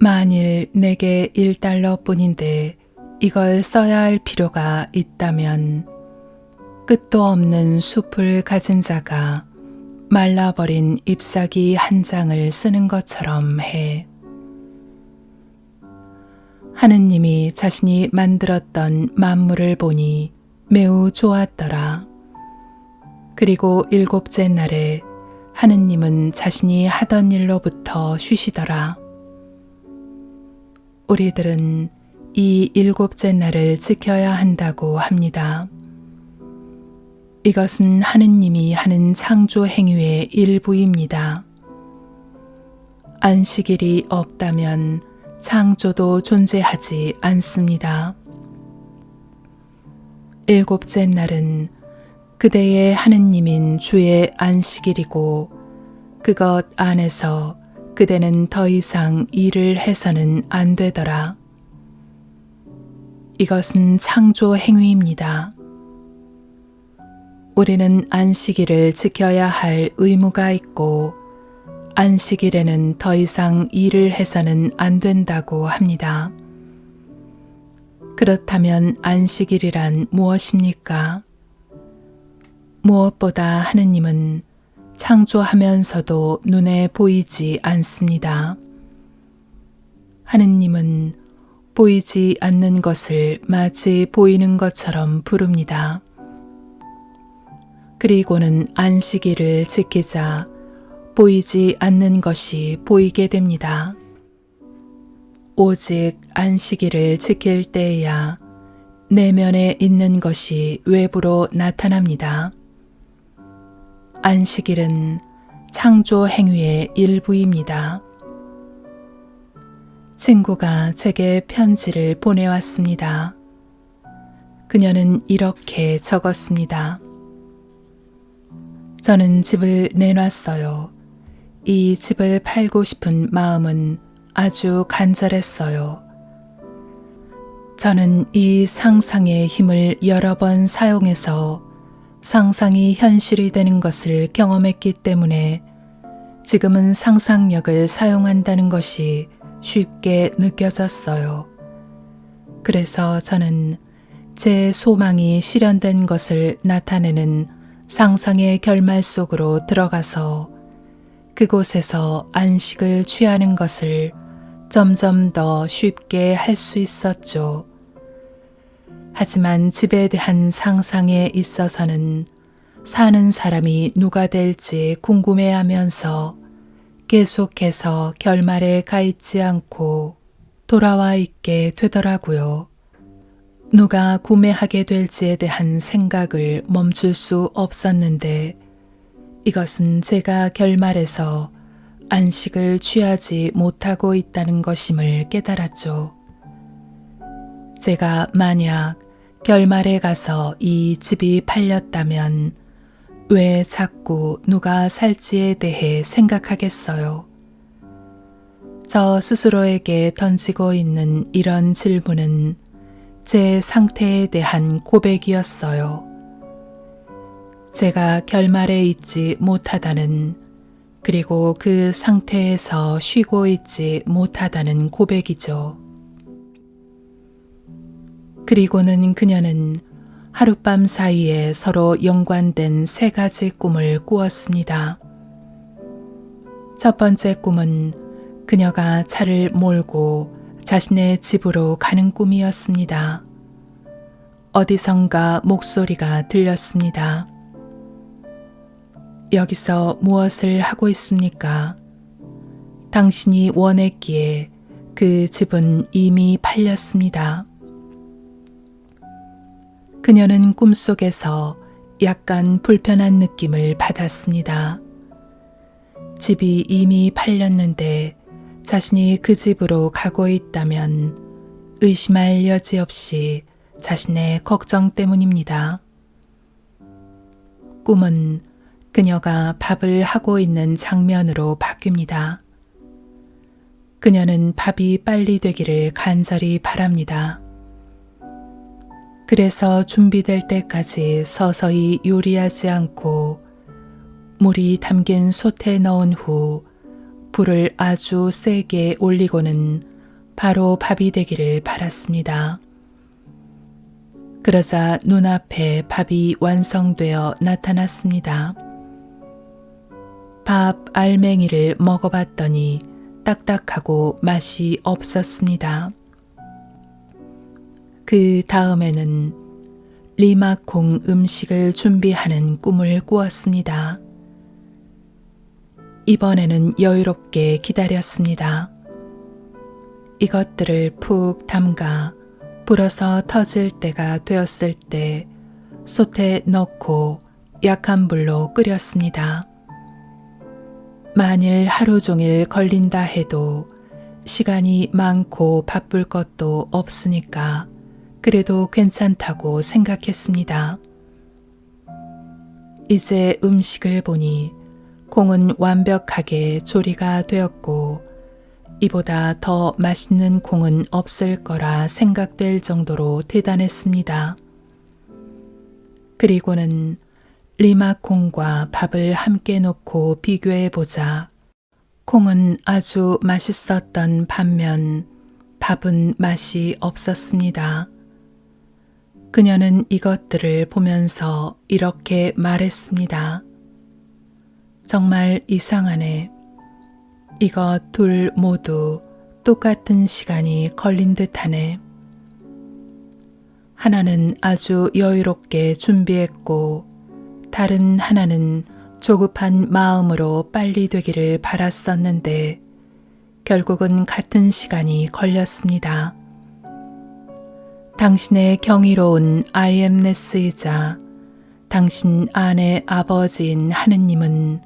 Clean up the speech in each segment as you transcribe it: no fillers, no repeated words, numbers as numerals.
만일 내게 1달러뿐인데 이걸 써야 할 필요가 있다면 끝도 없는 숲을 가진 자가 말라버린 잎사귀 한 장을 쓰는 것처럼 해. 하느님이 자신이 만들었던 만물을 보니 매우 좋았더라. 그리고 일곱째 날에 하느님은 자신이 하던 일로부터 쉬시더라. 우리들은 이 일곱째 날을 지켜야 한다고 합니다. 이것은 하느님이 하는 창조 행위의 일부입니다. 안식일이 없다면 창조도 존재하지 않습니다. 일곱째 날은 그대의 하느님인 주의 안식일이고 그것 안에서 그대는 더 이상 일을 해서는 안 되더라. 이것은 창조 행위입니다. 우리는 안식일을 지켜야 할 의무가 있고 안식일에는 더 이상 일을 해서는 안 된다고 합니다. 그렇다면 안식일이란 무엇입니까? 무엇보다 하느님은 창조하면서도 눈에 보이지 않습니다. 하느님은 보이지 않는 것을 마치 보이는 것처럼 부릅니다. 그리고는 안식일을 지키자 보이지 않는 것이 보이게 됩니다. 오직 안식일을 지킬 때에야 내면에 있는 것이 외부로 나타납니다. 안식일은 창조 행위의 일부입니다. 친구가 제게 편지를 보내왔습니다. 그녀는 이렇게 적었습니다. 저는 집을 내놨어요. 이 집을 팔고 싶은 마음은 아주 간절했어요. 저는 이 상상의 힘을 여러 번 사용해서 상상이 현실이 되는 것을 경험했기 때문에 지금은 상상력을 사용한다는 것이 쉽게 느껴졌어요. 그래서 저는 제 소망이 실현된 것을 나타내는 상상의 결말 속으로 들어가서 그곳에서 안식을 취하는 것을 점점 더 쉽게 할 수 있었죠. 하지만 집에 대한 상상에 있어서는 사는 사람이 누가 될지 궁금해하면서 계속해서 결말에 가 있지 않고 돌아와 있게 되더라고요. 누가 구매하게 될지에 대한 생각을 멈출 수 없었는데 이것은 제가 결말에서 안식을 취하지 못하고 있다는 것임을 깨달았죠. 제가 만약 결말에 가서 이 집이 팔렸다면 왜 자꾸 누가 살지에 대해 생각하겠어요? 저 스스로에게 던지고 있는 이런 질문은 제 상태에 대한 고백이었어요. 제가 결말에 있지 못하다는 그리고 그 상태에서 쉬고 있지 못하다는 고백이죠. 그리고는 그녀는 하룻밤 사이에 서로 연관된 3가지 꿈을 꾸었습니다. 첫 번째 꿈은 그녀가 차를 몰고 자신의 집으로 가는 꿈이었습니다. 어디선가 목소리가 들렸습니다. 여기서 무엇을 하고 있습니까? 당신이 원했기에 그 집은 이미 팔렸습니다. 그녀는 꿈속에서 약간 불편한 느낌을 받았습니다. 집이 이미 팔렸는데 자신이 그 집으로 가고 있다면 의심할 여지 없이 자신의 걱정 때문입니다. 꿈은 그녀가 밥을 하고 있는 장면으로 바뀝니다. 그녀는 밥이 빨리 되기를 간절히 바랍니다. 그래서 준비될 때까지 서서히 요리하지 않고 물이 담긴 솥에 넣은 후 불을 아주 세게 올리고는 바로 밥이 되기를 바랐습니다. 그러자 눈앞에 밥이 완성되어 나타났습니다. 밥 알맹이를 먹어봤더니 딱딱하고 맛이 없었습니다. 그 다음에는 리마콩 음식을 준비하는 꿈을 꾸었습니다. 이번에는 여유롭게 기다렸습니다. 이것들을 푹 담가 불어서 터질 때가 되었을 때 솥에 넣고 약한 불로 끓였습니다. 만일 하루 종일 걸린다 해도 시간이 많고 바쁠 것도 없으니까 그래도 괜찮다고 생각했습니다. 이제 음식을 보니 콩은 완벽하게 조리가 되었고 이보다 더 맛있는 콩은 없을 거라 생각될 정도로 대단했습니다. 그리고는 리마콩과 밥을 함께 놓고 비교해 보자 콩은 아주 맛있었던 반면 밥은 맛이 없었습니다. 그녀는 이것들을 보면서 이렇게 말했습니다. 정말 이상하네. 이것 둘 모두 똑같은 시간이 걸린 듯하네. 하나는 아주 여유롭게 준비했고 다른 하나는 조급한 마음으로 빨리 되기를 바랐었는데 결국은 같은 시간이 걸렸습니다. 당신의 경이로운 IMNS이자 당신 안의 아버지인 하느님은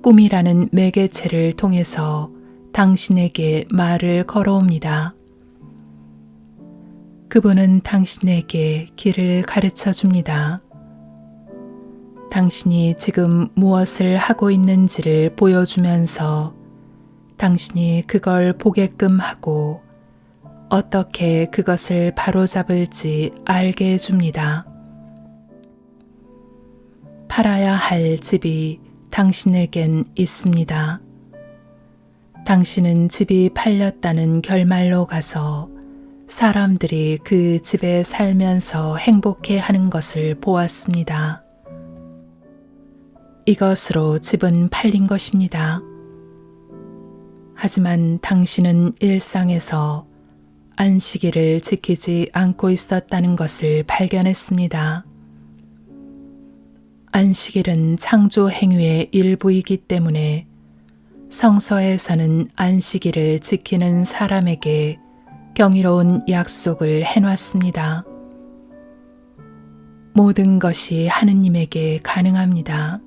꿈이라는 매개체를 통해서 당신에게 말을 걸어옵니다. 그분은 당신에게 길을 가르쳐 줍니다. 당신이 지금 무엇을 하고 있는지를 보여주면서 당신이 그걸 보게끔 하고 어떻게 그것을 바로잡을지 알게 해줍니다. 팔아야 할 집이 당신에겐 있습니다. 당신은 집이 팔렸다는 결말로 가서 사람들이 그 집에 살면서 행복해 하는 것을 보았습니다. 이것으로 집은 팔린 것입니다. 하지만 당신은 일상에서 안식일을 지키지 않고 있었다는 것을 발견했습니다. 안식일은 창조 행위의 일부이기 때문에 성서에서는 안식일을 지키는 사람에게 경이로운 약속을 해놨습니다. 모든 것이 하느님에게 가능합니다.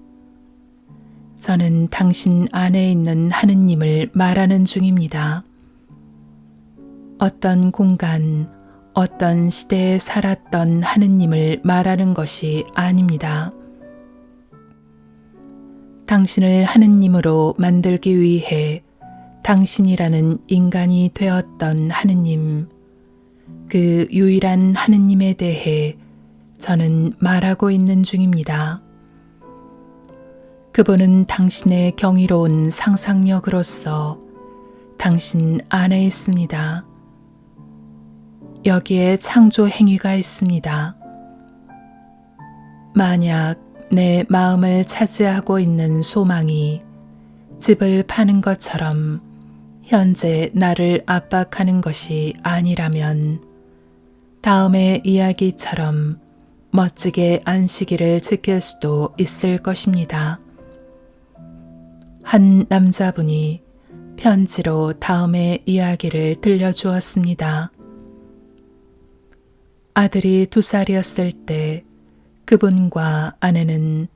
저는 당신 안에 있는 하느님을 말하는 중입니다. 어떤 공간, 어떤 시대에 살았던 하느님을 말하는 것이 아닙니다. 당신을 하느님으로 만들기 위해 당신이라는 인간이 되었던 하느님, 그 유일한 하느님에 대해 저는 말하고 있는 중입니다. 그분은 당신의 경이로운 상상력으로서 당신 안에 있습니다. 여기에 창조 행위가 있습니다. 만약 내 마음을 차지하고 있는 소망이 집을 파는 것처럼 현재 나를 압박하는 것이 아니라면 다음의 이야기처럼 멋지게 안식일을 지킬 수도 있을 것입니다. 한 남자분이 편지로 다음의 이야기를 들려주었습니다. 아들이 2살이었을 때 그분과 아내는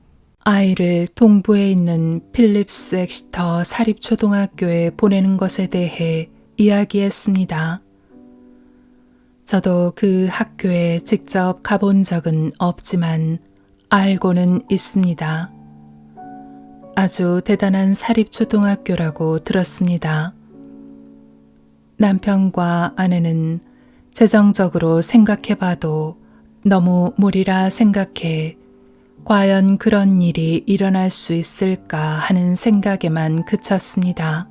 아이를 동부에 있는 필립스 엑시터 사립초등학교에 보내는 것에 대해 이야기했습니다. 저도 그 학교에 직접 가본 적은 없지만 알고는 있습니다. 아주 대단한 사립초등학교라고 들었습니다. 남편과 아내는 재정적으로 생각해봐도 너무 무리라 생각해 과연 그런 일이 일어날 수 있을까 하는 생각에만 그쳤습니다.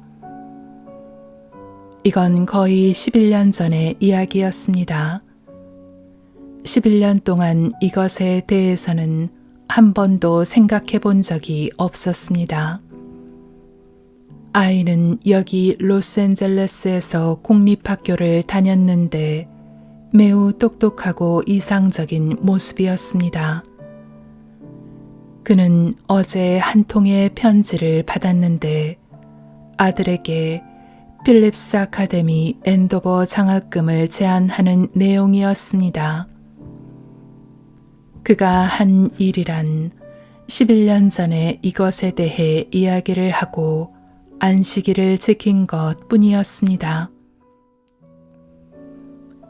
이건 거의 11년 전의 이야기였습니다. 11년 동안 이것에 대해서는 한 번도 생각해 본 적이 없었습니다. 아이는 여기 로스앤젤레스에서 공립학교를 다녔는데 매우 똑똑하고 이상적인 모습이었습니다. 그는 어제 한 통의 편지를 받았는데 아들에게 필립스 아카데미 앤도버 장학금을 제안하는 내용이었습니다. 그가 한 일이란 11년 전에 이것에 대해 이야기를 하고 안식일을 지킨 것 뿐이었습니다.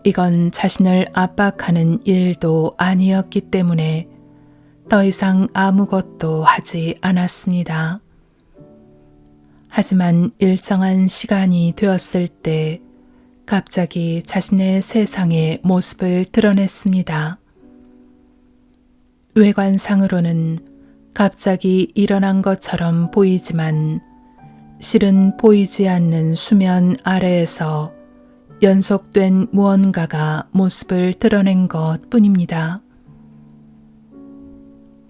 이건 자신을 압박하는 일도 아니었기 때문에 더 이상 아무것도 하지 않았습니다. 하지만 일정한 시간이 되었을 때 갑자기 자신의 세상의 모습을 드러냈습니다. 외관상으로는 갑자기 일어난 것처럼 보이지만 실은 보이지 않는 수면 아래에서 연속된 무언가가 모습을 드러낸 것 뿐입니다.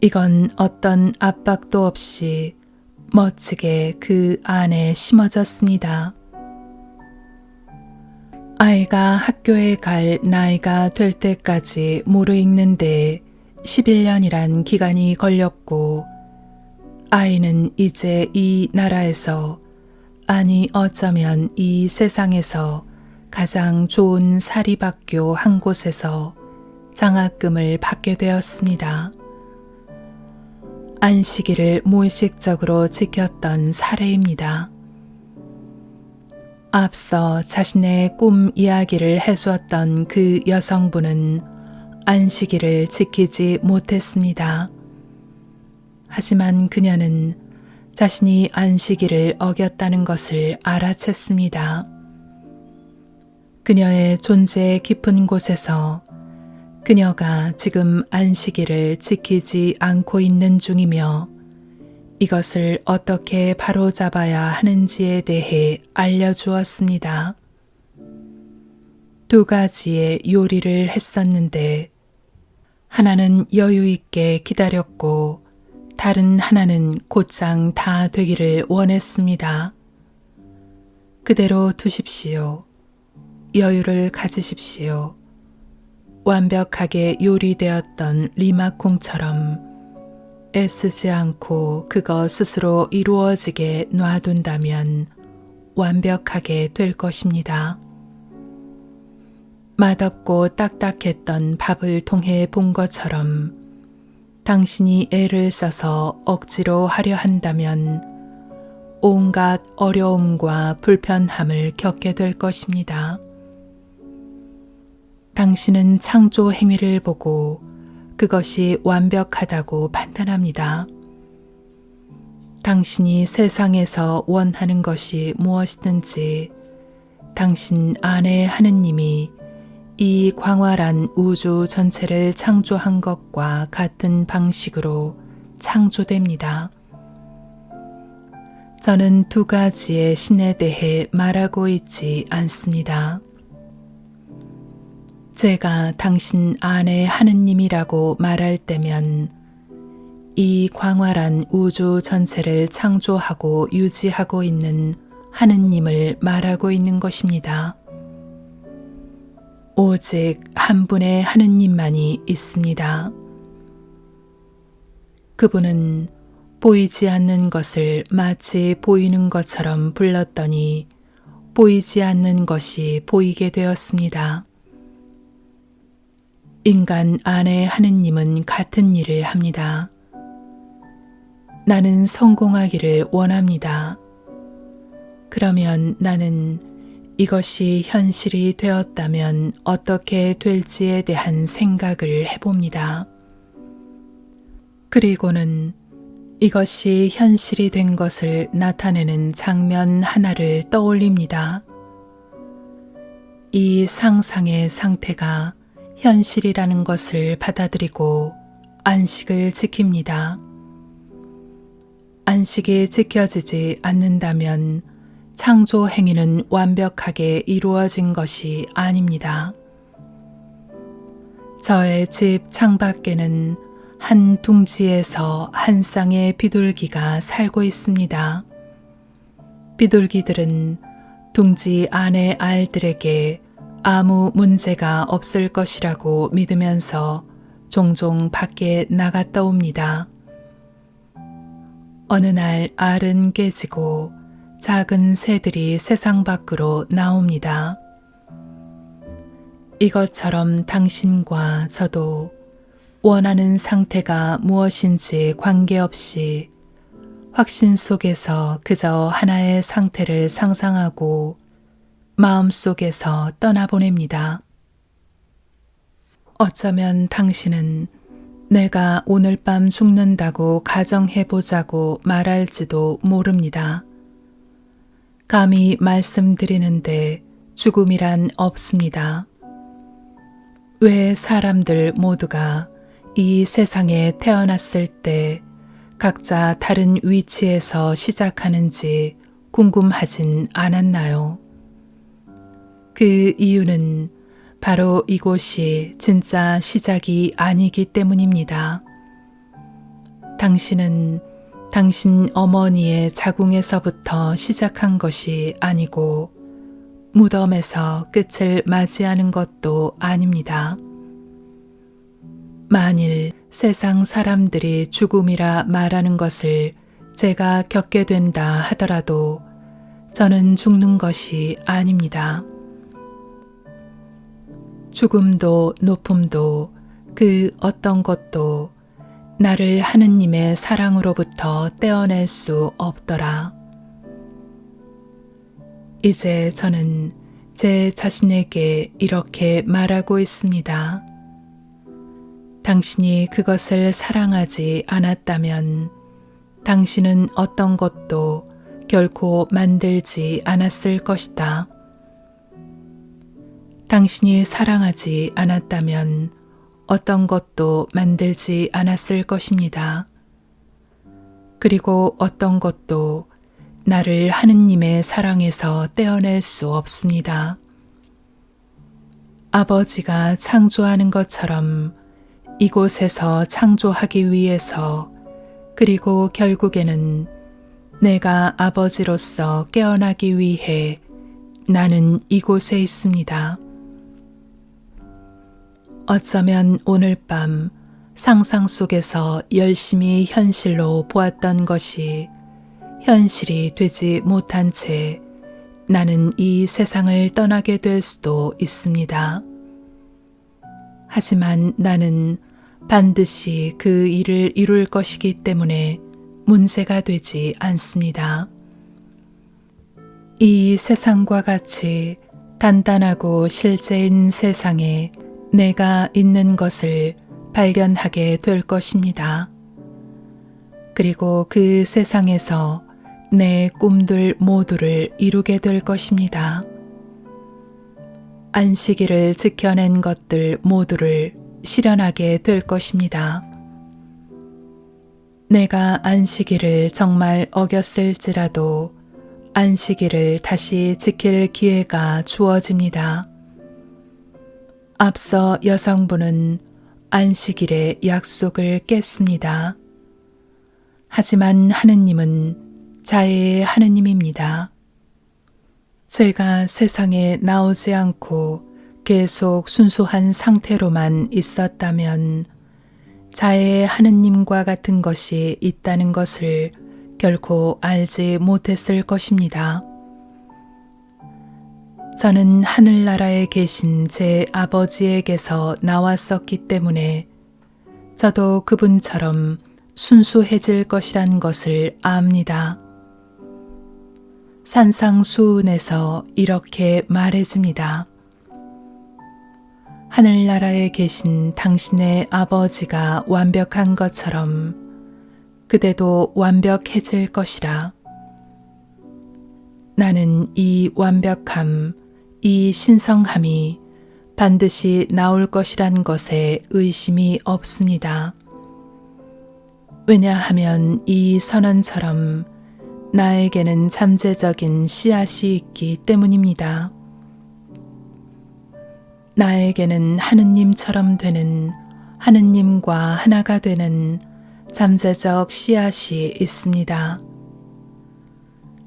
이건 어떤 압박도 없이 멋지게 그 안에 심어졌습니다. 아이가 학교에 갈 나이가 될 때까지 무르익는데 11년이란 기간이 걸렸고 아이는 이제 이 나라에서 아니 어쩌면 이 세상에서 가장 좋은 사립학교 한 곳에서 장학금을 받게 되었습니다. 안식일을 무의식적으로 지켰던 사례입니다. 앞서 자신의 꿈 이야기를 해주었던 그 여성분은 안식일을 지키지 못했습니다. 하지만 그녀는 자신이 안식일을 어겼다는 것을 알아챘습니다. 그녀의 존재의 깊은 곳에서 그녀가 지금 안식일을 지키지 않고 있는 중이며 이것을 어떻게 바로잡아야 하는지에 대해 알려주었습니다. 2가지의 요리를 했었는데 하나는 여유 있게 기다렸고 다른 하나는 곧장 다 되기를 원했습니다. 그대로 두십시오. 여유를 가지십시오. 완벽하게 요리되었던 리마콩처럼 애쓰지 않고 그거 스스로 이루어지게 놔둔다면 완벽하게 될 것입니다. 맛없고 딱딱했던 밥을 통해 본 것처럼 당신이 애를 써서 억지로 하려 한다면 온갖 어려움과 불편함을 겪게 될 것입니다. 당신은 창조 행위를 보고 그것이 완벽하다고 판단합니다. 당신이 세상에서 원하는 것이 무엇이든지 당신 안에 하느님이 이 광활한 우주 전체를 창조한 것과 같은 방식으로 창조됩니다. 저는 2가지의 신에 대해 말하고 있지 않습니다. 제가 당신 안에 하느님이라고 말할 때면 이 광활한 우주 전체를 창조하고 유지하고 있는 하느님을 말하고 있는 것입니다. 오직 한 분의 하느님만이 있습니다. 그분은 보이지 않는 것을 마치 보이는 것처럼 불렀더니 보이지 않는 것이 보이게 되었습니다. 인간 안에 하느님은 같은 일을 합니다. 나는 성공하기를 원합니다. 그러면 나는 이것이 현실이 되었다면 어떻게 될지에 대한 생각을 해봅니다. 그리고는 이것이 현실이 된 것을 나타내는 장면 하나를 떠올립니다. 이 상상의 상태가 현실이라는 것을 받아들이고 안식을 지킵니다. 안식이 지켜지지 않는다면 창조 행위는 완벽하게 이루어진 것이 아닙니다. 저의 집 창밖에는 한 둥지에서 한 쌍의 비둘기가 살고 있습니다. 비둘기들은 둥지 안의 알들에게 아무 문제가 없을 것이라고 믿으면서 종종 밖에 나갔다 옵니다. 어느 날 알은 깨지고 작은 새들이 세상 밖으로 나옵니다. 이것처럼 당신과 저도 원하는 상태가 무엇인지 관계없이 확신 속에서 그저 하나의 상태를 상상하고 마음속에서 떠나보냅니다. 어쩌면 당신은 내가 오늘 밤 죽는다고 가정해보자고 말할지도 모릅니다. 감히 말씀드리는데 죽음이란 없습니다. 왜 사람들 모두가 이 세상에 태어났을 때 각자 다른 위치에서 시작하는지 궁금하진 않았나요? 그 이유는 바로 이곳이 진짜 시작이 아니기 때문입니다. 당신은 당신 어머니의 자궁에서부터 시작한 것이 아니고 무덤에서 끝을 맞이하는 것도 아닙니다. 만일 세상 사람들이 죽음이라 말하는 것을 제가 겪게 된다 하더라도 저는 죽는 것이 아닙니다. 죽음도 높음도 그 어떤 것도 나를 하느님의 사랑으로부터 떼어낼 수 없더라. 이제 저는 제 자신에게 이렇게 말하고 있습니다. 당신이 그것을 사랑하지 않았다면 당신은 어떤 것도 결코 만들지 않았을 것이다. 당신이 사랑하지 않았다면 어떤 것도 만들지 않았을 것입니다. 그리고 어떤 것도 나를 하느님의 사랑에서 떼어낼 수 없습니다. 아버지가 창조하는 것처럼 이곳에서 창조하기 위해서 그리고 결국에는 내가 아버지로서 깨어나기 위해 나는 이곳에 있습니다. 어쩌면 오늘 밤 상상 속에서 열심히 현실로 보았던 것이 현실이 되지 못한 채 나는 이 세상을 떠나게 될 수도 있습니다. 하지만 나는 반드시 그 일을 이룰 것이기 때문에 문제가 되지 않습니다. 이 세상과 같이 단단하고 실제인 세상에 내가 있는 것을 발견하게 될 것입니다. 그리고 그 세상에서 내 꿈들 모두를 이루게 될 것입니다. 안식일을 지켜낸 것들 모두를 실현하게 될 것입니다. 내가 안식일을 정말 어겼을지라도 안식일을 다시 지킬 기회가 주어집니다. 앞서 여성분은 안식일의 약속을 깼습니다. 하지만 하느님은 자애의 하느님입니다. 제가 세상에 나오지 않고 계속 순수한 상태로만 있었다면 자애의 하느님과 같은 것이 있다는 것을 결코 알지 못했을 것입니다. 저는 하늘나라에 계신 제 아버지에게서 나왔었기 때문에 저도 그분처럼 순수해질 것이란 것을 압니다. 산상수훈에서 이렇게 말해집니다. 하늘나라에 계신 당신의 아버지가 완벽한 것처럼 그대도 완벽해질 것이라. 나는 이 완벽함, 이 신성함이 반드시 나올 것이란 것에 의심이 없습니다. 왜냐하면 이 선언처럼 나에게는 잠재적인 씨앗이 있기 때문입니다. 나에게는 하느님처럼 되는, 하느님과 하나가 되는 잠재적 씨앗이 있습니다.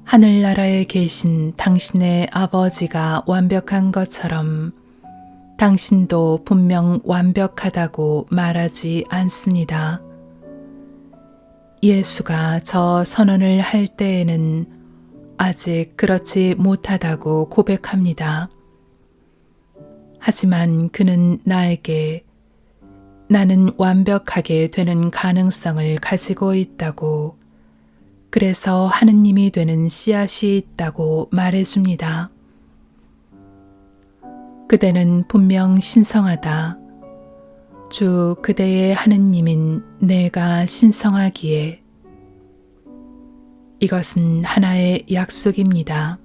하늘나라에 계신 당신의 아버지가 완벽한 것처럼 당신도 분명 완벽하다고 말하지 않습니다. 예수가 저 선언을 할 때에는 아직 그렇지 못하다고 고백합니다. 하지만 그는 나에게 나는 완벽하게 되는 가능성을 가지고 있다고, 그래서 하느님이 되는 씨앗이 있다고 말해줍니다. 그대는 분명 신성하다. 주 그대의 하느님인 내가 신성하기에. 이것은 하나의 약속입니다.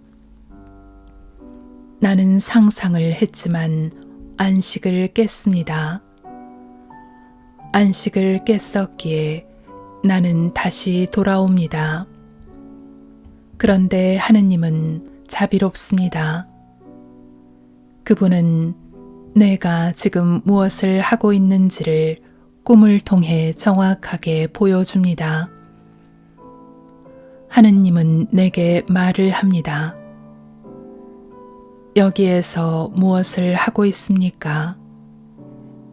나는 상상을 했지만 안식을 깼습니다. 안식을 깼었기에 나는 다시 돌아옵니다. 그런데 하느님은 자비롭습니다. 그분은 내가 지금 무엇을 하고 있는지를 꿈을 통해 정확하게 보여줍니다. 하느님은 내게 말을 합니다. 여기에서 무엇을 하고 있습니까?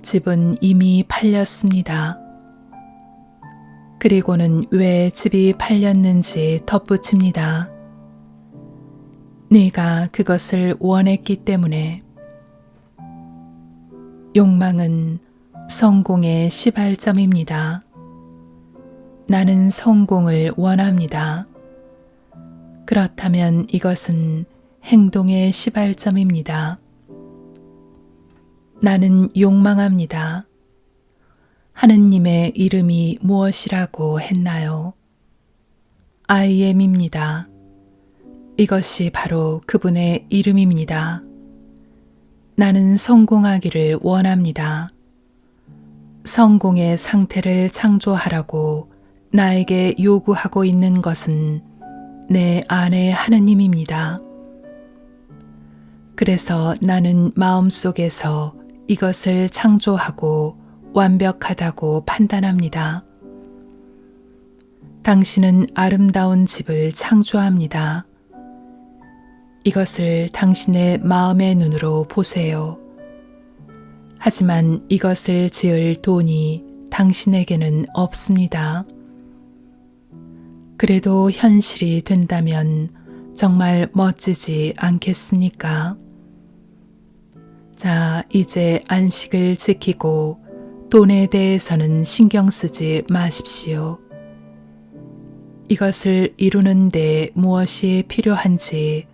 집은 이미 팔렸습니다. 그리고는 왜 집이 팔렸는지 덧붙입니다. 네가 그것을 원했기 때문에. 욕망은 성공의 시발점입니다. 나는 성공을 원합니다. 그렇다면 이것은 행동의 시발점입니다. 나는 욕망합니다. 하느님의 이름이 무엇이라고 했나요? I am입니다. 이것이 바로 그분의 이름입니다. 나는 성공하기를 원합니다. 성공의 상태를 창조하라고 나에게 요구하고 있는 것은 내 안의 하느님입니다. 그래서 나는 마음속에서 이것을 창조하고 완벽하다고 판단합니다. 당신은 아름다운 집을 창조합니다. 이것을 당신의 마음의 눈으로 보세요. 하지만 이것을 지을 돈이 당신에게는 없습니다. 그래도 현실이 된다면 정말 멋지지 않겠습니까? 자, 이제 안식을 지키고 돈에 대해서는 신경 쓰지 마십시오. 이것을 이루는 데 무엇이 필요한지,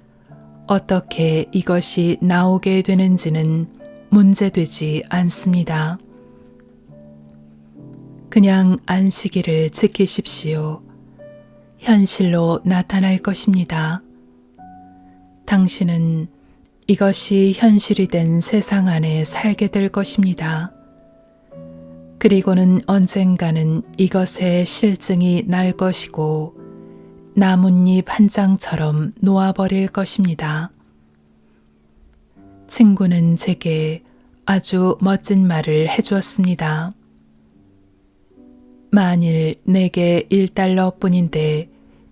어떻게 이것이 나오게 되는지는 문제되지 않습니다. 그냥 안식일을 지키십시오. 현실로 나타날 것입니다. 당신은 이것이 현실이 된 세상 안에 살게 될 것입니다. 그리고는 언젠가는 이것의 실증이 날 것이고 나뭇잎 한 장처럼 놓아버릴 것입니다. 친구는 제게 아주 멋진 말을 해주었습니다. 만일 내게 $1뿐인데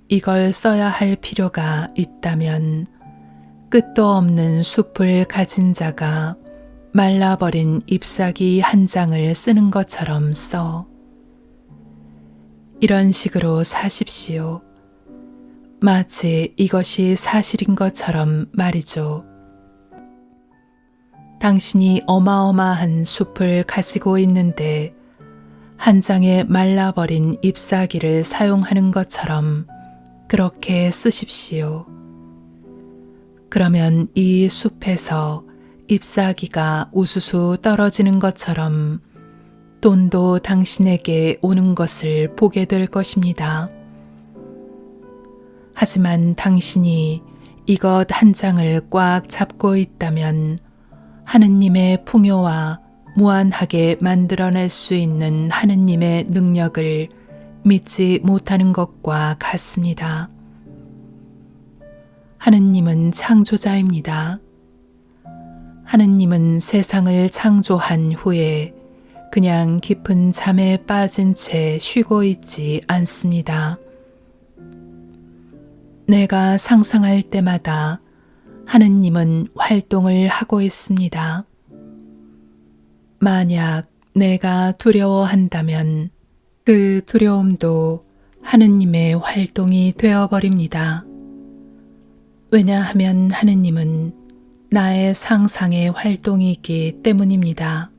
이걸 써야 할 필요가 있다면 끝도 없는 숲을 가진 자가 말라버린 잎사귀 한 장을 쓰는 것처럼 써. 이런 식으로 사십시오. 마치 이것이 사실인 것처럼 말이죠. 당신이 어마어마한 숲을 가지고 있는데 한 장의 말라버린 잎사귀를 사용하는 것처럼 그렇게 쓰십시오. 그러면 이 숲에서 잎사귀가 우수수 떨어지는 것처럼 돈도 당신에게 오는 것을 보게 될 것입니다. 하지만 당신이 이것 한 장을 꽉 잡고 있다면 하느님의 풍요와 무한하게 만들어낼 수 있는 하느님의 능력을 믿지 못하는 것과 같습니다. 하느님은 창조자입니다. 하느님은 세상을 창조한 후에 그냥 깊은 잠에 빠진 채 쉬고 있지 않습니다. 내가 상상할 때마다 하느님은 활동을 하고 있습니다. 만약 내가 두려워한다면 그 두려움도 하느님의 활동이 되어버립니다. 왜냐하면 하느님은 나의 상상의 활동이기 때문입니다.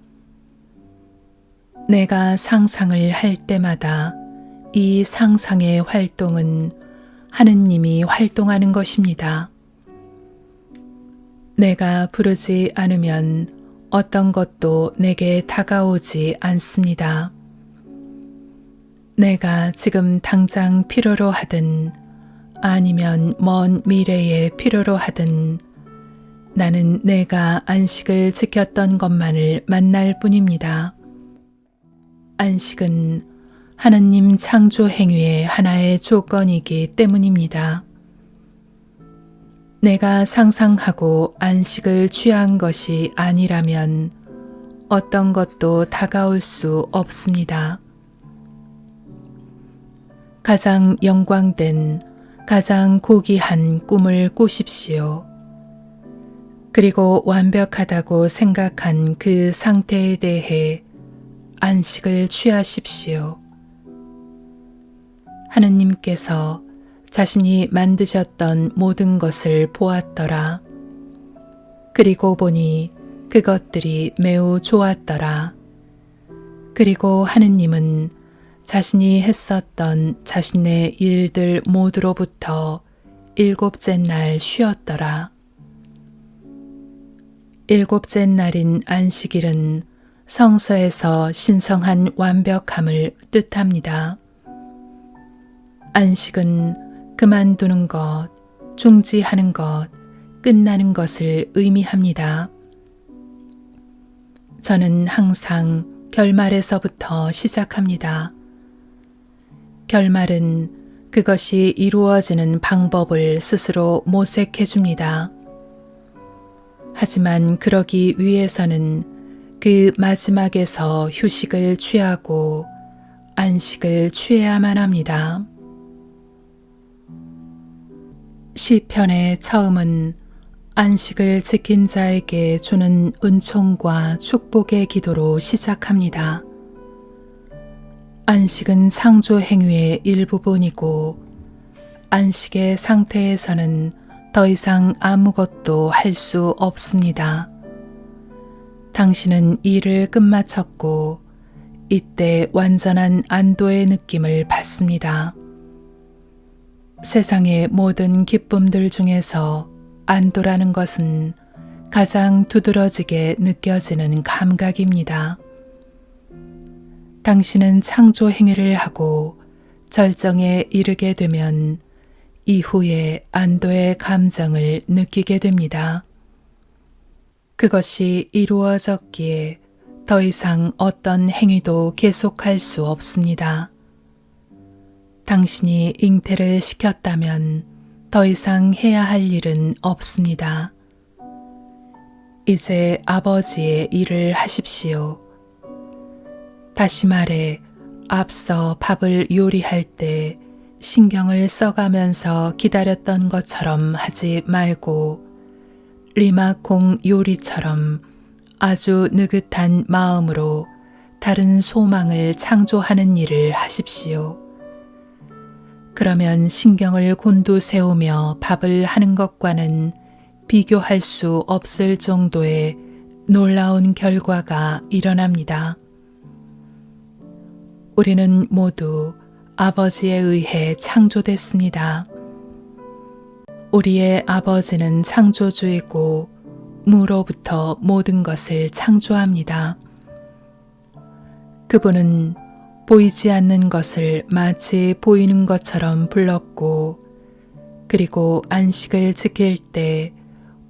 내가 상상을 할 때마다 이 상상의 활동은 하느님이 활동하는 것입니다. 내가 부르지 않으면 어떤 것도 내게 다가오지 않습니다. 내가 지금 당장 필요로 하든 아니면 먼 미래에 필요로 하든 나는 내가 안식을 지켰던 것만을 만날 뿐입니다. 안식은 하느님 창조 행위의 하나의 조건이기 때문입니다. 내가 상상하고 안식을 취한 것이 아니라면 어떤 것도 다가올 수 없습니다. 가장 영광된, 가장 고귀한 꿈을 꾸십시오. 그리고 완벽하다고 생각한 그 상태에 대해 안식을 취하십시오. 하느님께서 자신이 만드셨던 모든 것을 보았더라. 그리고 보니 그것들이 매우 좋았더라. 그리고 하느님은 자신이 했었던 자신의 일들 모두로부터 일곱째 날 쉬었더라. 일곱째 날인 안식일은 성서에서 신성한 완벽함을 뜻합니다. 안식은 그만두는 것, 중지하는 것, 끝나는 것을 의미합니다. 저는 항상 결말에서부터 시작합니다. 결말은 그것이 이루어지는 방법을 스스로 모색해 줍니다. 하지만 그러기 위해서는 그 마지막에서 휴식을 취하고 안식을 취해야만 합니다. 시편의 처음은 안식을 지킨 자에게 주는 은총과 축복의 기도로 시작합니다. 안식은 창조 행위의 일부분이고 안식의 상태에서는 더 이상 아무것도 할 수 없습니다. 당신은 일을 끝마쳤고 이때 완전한 안도의 느낌을 받습니다. 세상의 모든 기쁨들 중에서 안도라는 것은 가장 두드러지게 느껴지는 감각입니다. 당신은 창조 행위를 하고 절정에 이르게 되면 이후에 안도의 감정을 느끼게 됩니다. 그것이 이루어졌기에 더 이상 어떤 행위도 계속할 수 없습니다. 당신이 잉태를 시켰다면 더 이상 해야 할 일은 없습니다. 이제 아버지의 일을 하십시오. 다시 말해, 앞서 밥을 요리할 때 신경을 써가면서 기다렸던 것처럼 하지 말고 리마콩 요리처럼 아주 느긋한 마음으로 다른 소망을 창조하는 일을 하십시오. 그러면 신경을 곤두세우며 밥을 하는 것과는 비교할 수 없을 정도의 놀라운 결과가 일어납니다. 우리는 모두 아버지에 의해 창조됐습니다. 우리의 아버지는 창조주이고 무로부터 모든 것을 창조합니다. 그분은 보이지 않는 것을 마치 보이는 것처럼 불렀고, 그리고 안식을 지킬 때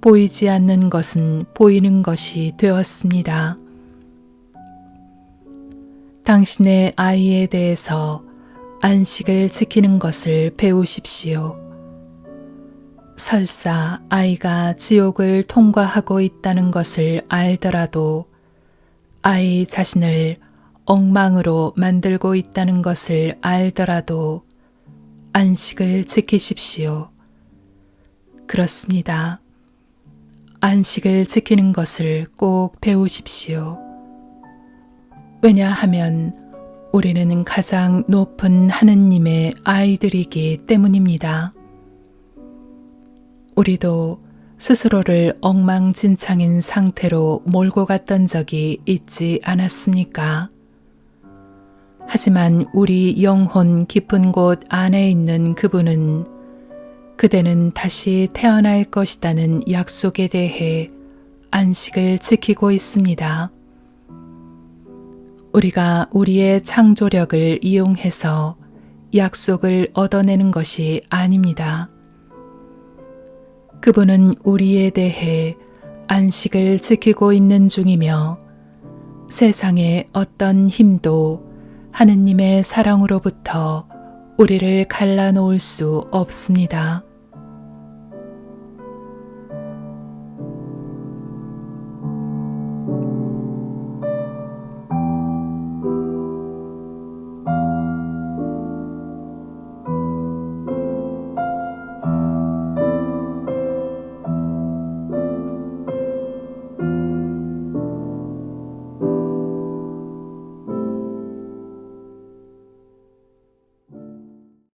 보이지 않는 것은 보이는 것이 되었습니다. 당신의 아이에 대해서 안식을 지키는 것을 배우십시오. 설사 아이가 지옥을 통과하고 있다는 것을 알더라도 아이 자신을 엉망으로 만들고 있다는 것을 알더라도 안식을 지키십시오. 그렇습니다. 안식을 지키는 것을 꼭 배우십시오. 왜냐하면 우리는 가장 높은 하느님의 아이들이기 때문입니다. 우리도 스스로를 엉망진창인 상태로 몰고 갔던 적이 있지 않았습니까? 하지만 우리 영혼 깊은 곳 안에 있는 그분은 그대는 다시 태어날 것이라는 약속에 대해 안식을 지키고 있습니다. 우리가 우리의 창조력을 이용해서 약속을 얻어내는 것이 아닙니다. 그분은 우리에 대해 안식을 지키고 있는 중이며 세상의 어떤 힘도 하느님의 사랑으로부터 우리를 갈라놓을 수 없습니다.